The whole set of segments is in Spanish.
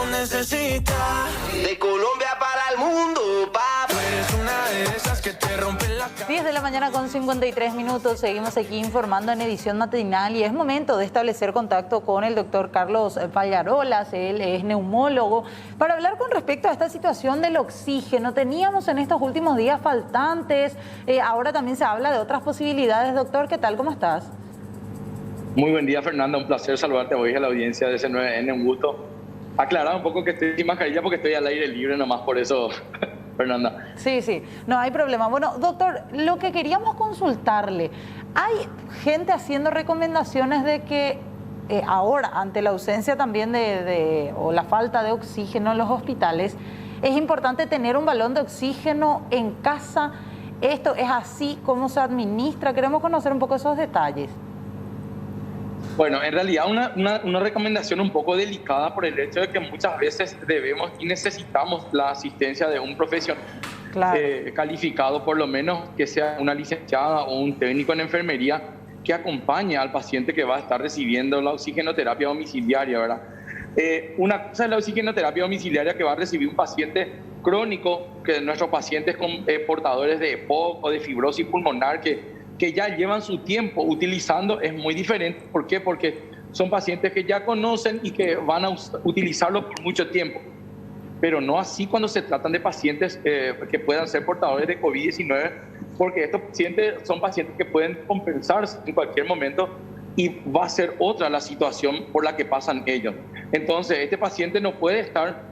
Necesita de Colombia para el mundo, papi. Tú eres una de esas que te rompen la cara. 10 de la mañana con 53 minutos. Seguimos aquí informando en edición matinal y es momento de establecer contacto con el doctor Carlos Pallarolas. Él es neumólogo para hablar con respecto a esta situación del oxígeno. Teníamos en estos últimos días faltantes. Ahora también se habla de otras posibilidades. Doctor, ¿qué tal? ¿Cómo estás? Muy buen día, Fernanda. Un placer saludarte hoy a la audiencia de C9N. Un gusto. Aclarar un poco que estoy sin mascarilla porque estoy al aire libre, nomás por eso, Fernanda. Sí, no hay problema. Bueno, doctor, lo que queríamos consultarle, hay gente haciendo recomendaciones de que ahora, ante la ausencia también o la falta de oxígeno en los hospitales, es importante tener un balón de oxígeno en casa. ¿Esto es así? ¿Cómo se administra? Queremos conocer un poco esos detalles. Bueno, en realidad una recomendación un poco delicada por el hecho de que muchas veces debemos y necesitamos la asistencia de un profesional calificado, por lo menos que sea una licenciada o un técnico en enfermería que acompañe al paciente que va a estar recibiendo la oxigenoterapia domiciliaria, ¿verdad? Una cosa es la oxigenoterapia domiciliaria que va a recibir un paciente crónico, que nuestros pacientes con portadores de EPOC o de fibrosis pulmonar que ya llevan su tiempo utilizando, es muy diferente. ¿Por qué? Porque son pacientes que ya conocen y que van a utilizarlo por mucho tiempo. Pero no así cuando se tratan de pacientes que puedan ser portadores de COVID-19, porque estos pacientes son pacientes que pueden compensarse en cualquier momento y va a ser otra la situación por la que pasan ellos. Entonces, este paciente no puede estar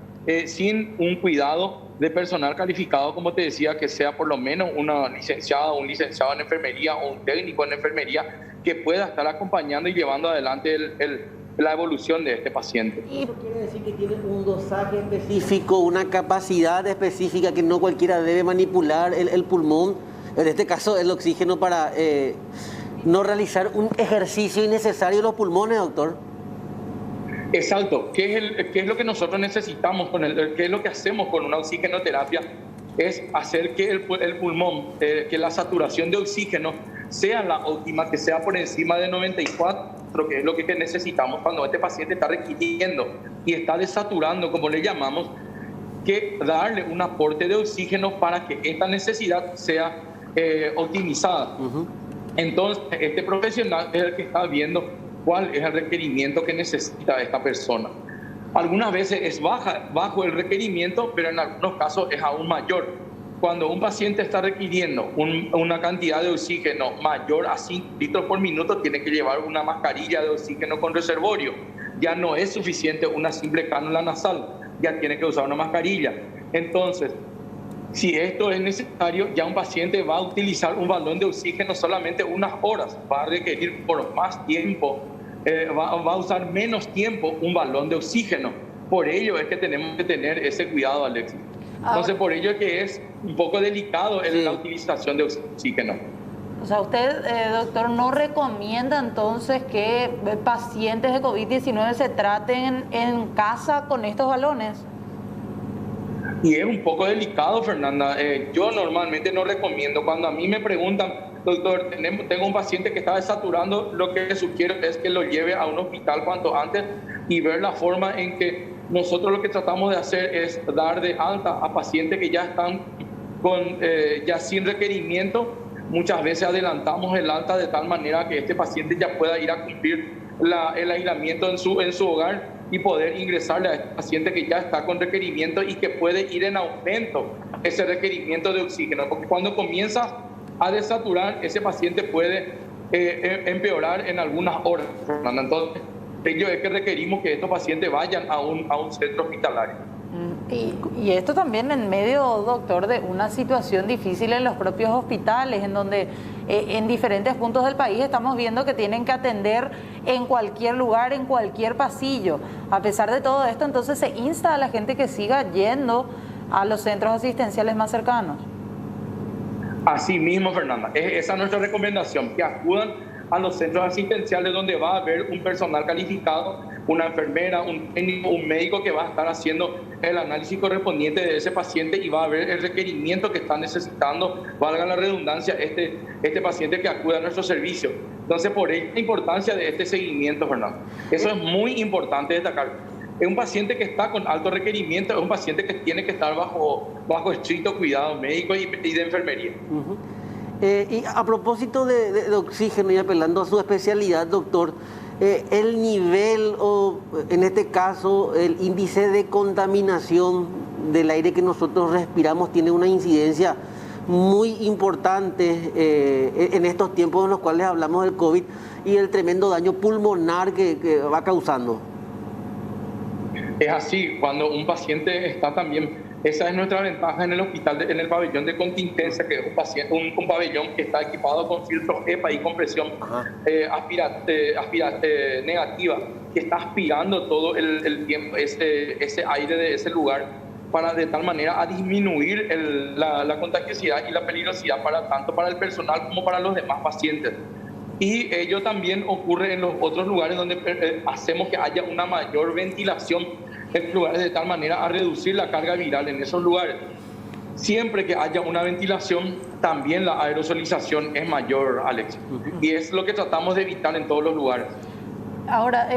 sin un cuidado de personal calificado, como te decía, que sea por lo menos una licenciada o un licenciado en enfermería o un técnico en enfermería que pueda estar acompañando y llevando adelante la evolución de este paciente. ¿Y eso quiere decir que tiene un dosaje específico, una capacidad específica que no cualquiera debe manipular el pulmón, en este caso el oxígeno, para no realizar un ejercicio innecesario de los pulmones, doctor? Exacto. ¿Qué es lo que nosotros necesitamos qué es lo que hacemos con una oxigenoterapia? Es hacer que el pulmón, que la saturación de oxígeno sea la óptima, que sea por encima de 94, que es lo que necesitamos cuando este paciente está requiriendo y está desaturando, como le llamamos, que darle un aporte de oxígeno para que esta necesidad sea optimizada. Entonces, este profesional es el que está viendo cuál es el requerimiento que necesita esta persona. Algunas veces es bajo el requerimiento, pero en algunos casos es aún mayor. Cuando un paciente está requiriendo una cantidad de oxígeno mayor a 5 litros por minuto, tiene que llevar una mascarilla de oxígeno con reservorio. Ya no es suficiente una simple cánula nasal, ya tiene que usar una mascarilla. Entonces, si esto es necesario, ya un paciente va a utilizar un balón de oxígeno solamente unas horas, va a requerir por más tiempo, va a usar menos tiempo un balón de oxígeno. Por ello es que tenemos que tener ese cuidado, Alexis. Entonces, por ello es que es un poco delicado la utilización de oxígeno. O sea, usted, doctor, no recomienda entonces que pacientes de COVID-19 se traten en casa con estos balones. Y es un poco delicado, Fernanda. Yo normalmente no recomiendo. Cuando a mí me preguntan, doctor, tengo un paciente que está desaturando, lo que sugiero es que lo lleve a un hospital cuanto antes y ver la forma en que nosotros lo que tratamos de hacer es dar de alta a pacientes que ya están ya sin requerimiento. Muchas veces adelantamos el alta de tal manera que este paciente ya pueda ir a cumplir el aislamiento en su hogar y poder ingresarle a este paciente que ya está con requerimiento y que puede ir en aumento ese requerimiento de oxígeno, porque cuando comienza a desaturar, ese paciente puede empeorar en algunas horas. Entonces, ello es que requerimos que estos pacientes vayan a un centro hospitalario. Y esto también en medio, doctor, de una situación difícil en los propios hospitales, en donde en diferentes puntos del país estamos viendo que tienen que atender en cualquier lugar, en cualquier pasillo. A pesar de todo esto, entonces se insta a la gente que siga yendo a los centros asistenciales más cercanos. Así mismo, Fernanda. Esa es nuestra recomendación, que acudan a los centros asistenciales donde va a haber un personal calificado, una enfermera, un técnico, un médico que va a estar haciendo el análisis correspondiente de ese paciente y va a ver el requerimiento que está necesitando, valga la redundancia, este paciente que acude a nuestro servicio. Entonces, por ello la importancia de este seguimiento, Fernando. Eso es muy importante destacar. es un paciente que está con alto requerimiento, es un paciente que tiene que estar bajo estricto cuidado médico y de enfermería. Y a propósito de oxígeno y apelando a su especialidad, doctor, el nivel o en este caso el índice de contaminación del aire que nosotros respiramos tiene una incidencia muy importante en estos tiempos en los cuales hablamos del COVID y el tremendo daño pulmonar que va causando. Es así, cuando un paciente está también, esa es nuestra ventaja en el hospital, en el pabellón de contingencia, que es un pabellón que está equipado con filtros EPA y compresión negativa, que está aspirando todo el tiempo ese aire de ese lugar, para de tal manera a disminuir la contagiosidad y la peligrosidad tanto para el personal como para los demás pacientes. Y ello también ocurre en los otros lugares donde hacemos que haya una mayor ventilación en lugares de tal manera a reducir la carga viral en esos lugares. Siempre que haya una ventilación, también la aerosolización es mayor, Alex. Y es lo que tratamos de evitar en todos los lugares. Ahora,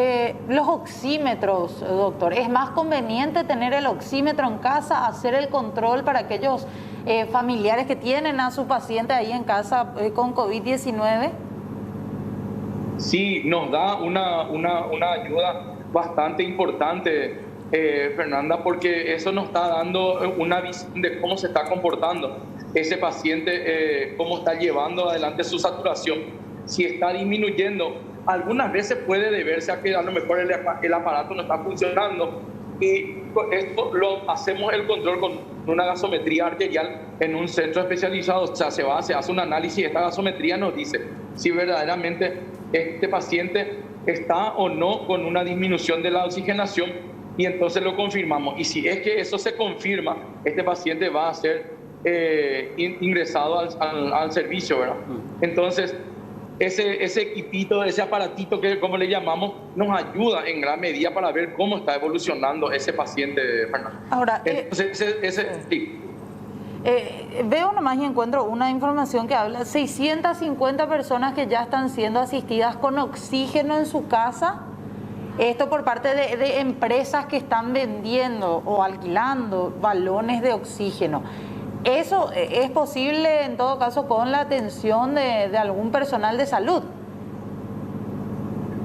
los oxímetros, doctor, ¿es más conveniente tener el oxímetro en casa, hacer el control para aquellos familiares que tienen a su paciente ahí en casa con COVID-19? Sí, nos da una ayuda bastante importante, Fernanda, porque eso nos está dando una visión de cómo se está comportando ese paciente, cómo está llevando adelante su saturación, si está disminuyendo. Algunas veces puede deberse a que a lo mejor el aparato no está funcionando y esto lo hacemos el control con una gasometría arterial en un centro especializado. O sea, se hace un análisis, esta gasometría nos dice si verdaderamente este paciente está o no con una disminución de la oxigenación y entonces lo confirmamos. Y si es que eso se confirma, este paciente va a ser ingresado al servicio, ¿verdad? Entonces, ese equipito, ese aparatito que como le llamamos, nos ayuda en gran medida para ver cómo está evolucionando ese paciente, Fernando. Ahora, entonces, sí. Veo nomás y encuentro una información que habla 650 personas que ya están siendo asistidas con oxígeno en su casa. Esto por parte de empresas que están vendiendo o alquilando balones de oxígeno. ¿Eso es posible en todo caso con la atención de algún personal de salud?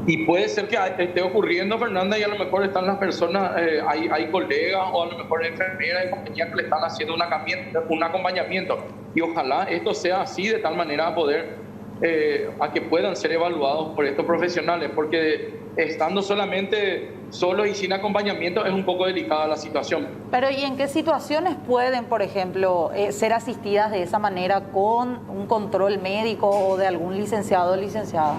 Y puede ser que esté ocurriendo, Fernanda, y a lo mejor están las personas, hay colegas o a lo mejor enfermeras y compañías que le están haciendo un acompañamiento. Y ojalá esto sea así, de tal manera a poder, a que puedan ser evaluados por estos profesionales, porque estando solos y sin acompañamiento es un poco delicada la situación. Pero ¿y en qué situaciones pueden, por ejemplo, ser asistidas de esa manera con un control médico o de algún licenciado o licenciada?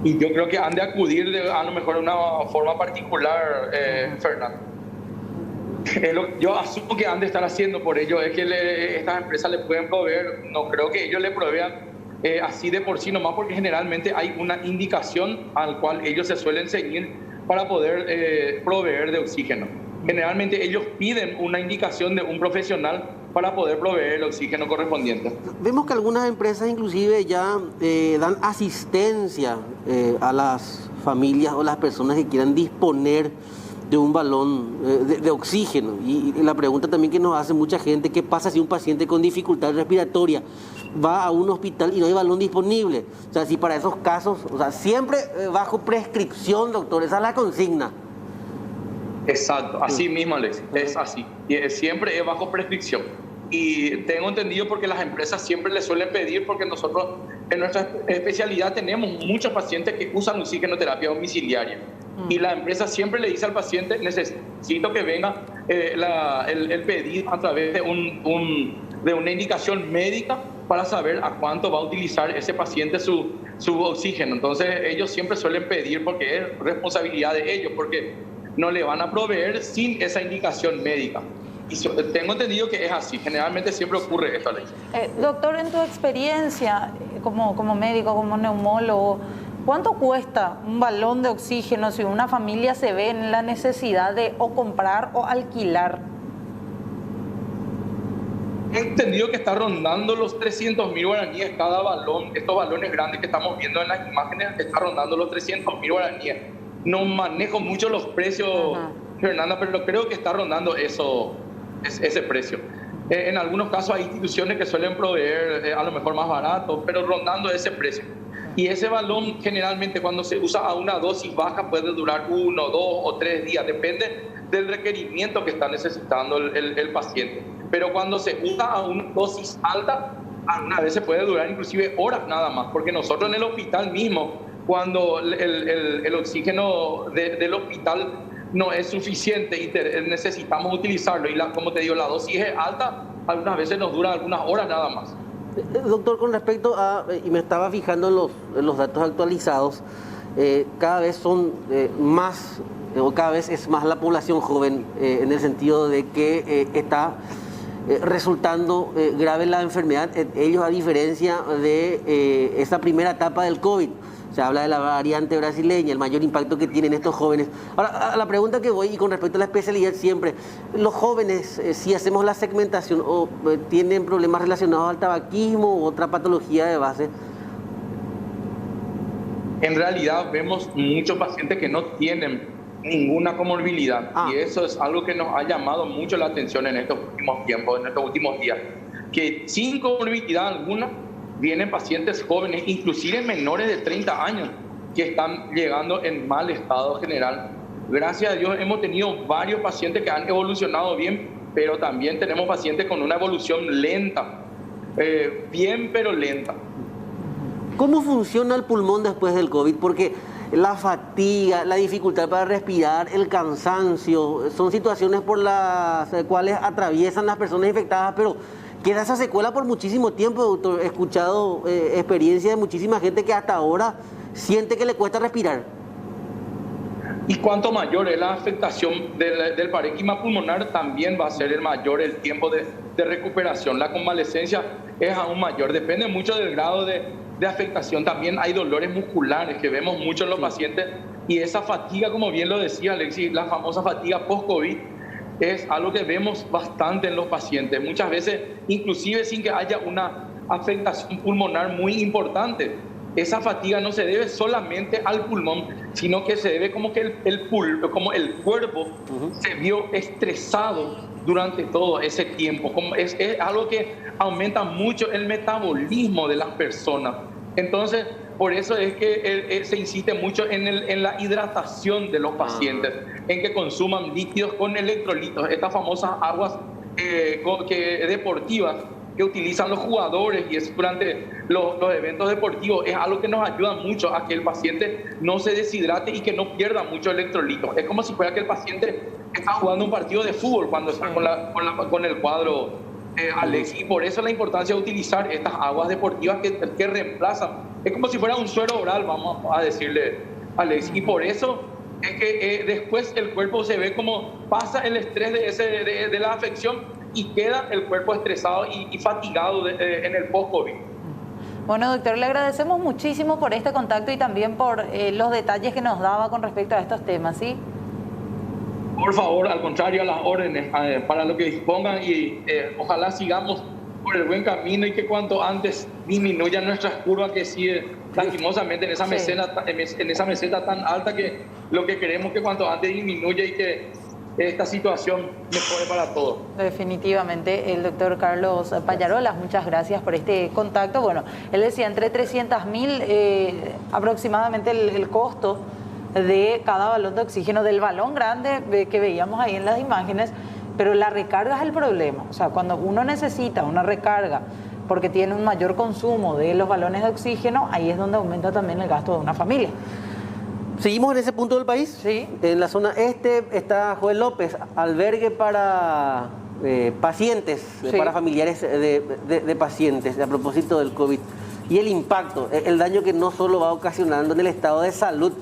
Y yo creo que han de acudir a lo mejor de una forma particular, Fernando. Yo asumo que han de estar haciendo, por ello es que estas empresas le pueden proveer, no creo que ellos le provean así de por sí nomás, porque generalmente hay una indicación al cual ellos se suelen seguir para poder proveer de oxígeno. Generalmente ellos piden una indicación de un profesional para poder proveer el oxígeno correspondiente. Vemos que algunas empresas inclusive ya dan asistencia a las familias o las personas que quieran disponer de un balón de oxígeno. Y la pregunta también que nos hace mucha gente, ¿qué pasa si un paciente con dificultad respiratoria va a un hospital y no hay balón disponible? O sea, si para esos casos, o sea, siempre bajo prescripción, doctor, esa es la consigna. Exacto, así mismo, Alex, es así. Y siempre es bajo prescripción. Y tengo entendido porque las empresas siempre le suelen pedir, porque nosotros en nuestra especialidad tenemos muchos pacientes que usan oxigenoterapia domiciliaria. Y la empresa siempre le dice al paciente, necesito que venga el pedido a través de una indicación médica para saber a cuánto va a utilizar ese paciente su oxígeno. Entonces ellos siempre suelen pedir, porque es responsabilidad de ellos, porque no le van a proveer sin esa indicación médica. Y tengo entendido que es así, generalmente siempre ocurre esto, Alex. Doctor, en tu experiencia como médico, como neumólogo, ¿cuánto cuesta un balón de oxígeno si una familia se ve en la necesidad de o comprar o alquilar? He entendido que está rondando los 300.000 guaraníes cada balón. Estos balones grandes que estamos viendo en las imágenes, está rondando los 300.000 guaraníes. no manejo mucho los precios, Fernanda, pero creo que está rondando ese precio. En algunos casos hay instituciones que suelen proveer a lo mejor más barato, pero rondando ese precio. Y ese balón generalmente cuando se usa a una dosis baja puede durar 1, 2 o 3 días, depende del requerimiento que está necesitando el paciente. Pero cuando se usa a una dosis alta, algunas veces puede durar inclusive horas nada más, porque nosotros en el hospital mismo, cuando el oxígeno del hospital no es suficiente y necesitamos utilizarlo, y como te digo, la dosis es alta, algunas veces nos dura algunas horas nada más. Doctor, con respecto a, y me estaba fijando en los datos actualizados, cada vez son más, o cada vez es más la población joven, en el sentido de que está resultando grave la enfermedad, ellos a diferencia de esa primera etapa del COVID. Se habla de la variante brasileña, el mayor impacto que tienen estos jóvenes. Ahora, a la pregunta que voy, y con respecto a la especialidad siempre, los jóvenes, si hacemos la segmentación, o tienen problemas relacionados al tabaquismo u otra patología de base. En realidad vemos muchos pacientes que no tienen ninguna comorbilidad, y eso es algo que nos ha llamado mucho la atención en estos últimos tiempos, en estos últimos días, que sin comorbilidad alguna vienen pacientes jóvenes, inclusive menores de 30 años, que están llegando en mal estado general. Gracias a Dios hemos tenido varios pacientes que han evolucionado bien, pero también tenemos pacientes con una evolución lenta, bien pero lenta. ¿Cómo funciona el pulmón después del COVID? Porque la fatiga, la dificultad para respirar, el cansancio, son situaciones por las cuales atraviesan las personas infectadas, pero queda esa secuela por muchísimo tiempo, doctor. He escuchado experiencias de muchísima gente que hasta ahora siente que le cuesta respirar. Y cuanto mayor es la afectación del parénquima pulmonar, también va a ser el mayor el tiempo de recuperación. La convalescencia es aún mayor, depende mucho del grado de afectación. También hay dolores musculares que vemos mucho en los pacientes, y esa fatiga, como bien lo decía Alexis, la famosa fatiga post-COVID, es algo que vemos bastante en los pacientes, muchas veces inclusive sin que haya una afectación pulmonar muy importante. Esa fatiga no se debe solamente al pulmón, sino que se debe como que como el cuerpo se vio estresado durante todo ese tiempo. Es algo que aumenta mucho el metabolismo de las personas. Entonces, por eso es que se insiste mucho en la hidratación de los pacientes, en que consuman líquidos con electrolitos, estas famosas aguas deportivas que utilizan los jugadores, y es durante los eventos deportivos. Es algo que nos ayuda mucho a que el paciente no se deshidrate y que no pierda mucho electrolitos. Es como si fuera que el paciente está jugando un partido de fútbol cuando está con el cuadro, Alex, y por eso la importancia de utilizar estas aguas deportivas que reemplazan. Es como si fuera un suero oral, vamos a decirle, Alex, y por eso es que después el cuerpo se ve como pasa el estrés de la afección, y queda el cuerpo estresado y fatigado en el post-COVID. Bueno, doctor, le agradecemos muchísimo por este contacto y también por los detalles que nos daba con respecto a estos temas, ¿sí? Por favor, al contrario, a las órdenes, para lo que dispongan, y ojalá sigamos por el buen camino, y que cuanto antes disminuyan nuestras curvas, que sigue lastimosamente en esa meseta tan alta, que lo que queremos es que cuanto antes disminuya y que esta situación mejore para todos. Definitivamente, el doctor Carlos Pallarolas, muchas gracias por este contacto. Bueno, él decía entre 300.000 aproximadamente el costo de cada balón de oxígeno, del balón grande que veíamos ahí en las imágenes, pero la recarga es el problema. O sea, cuando uno necesita una recarga porque tiene un mayor consumo de los balones de oxígeno, ahí es donde aumenta también el gasto de una familia. ¿Seguimos en ese punto del país? Sí. En la zona este está Joel López, albergue para pacientes, sí, para familiares de pacientes, a propósito del COVID. Y el impacto, el daño que no solo va ocasionando en el estado de salud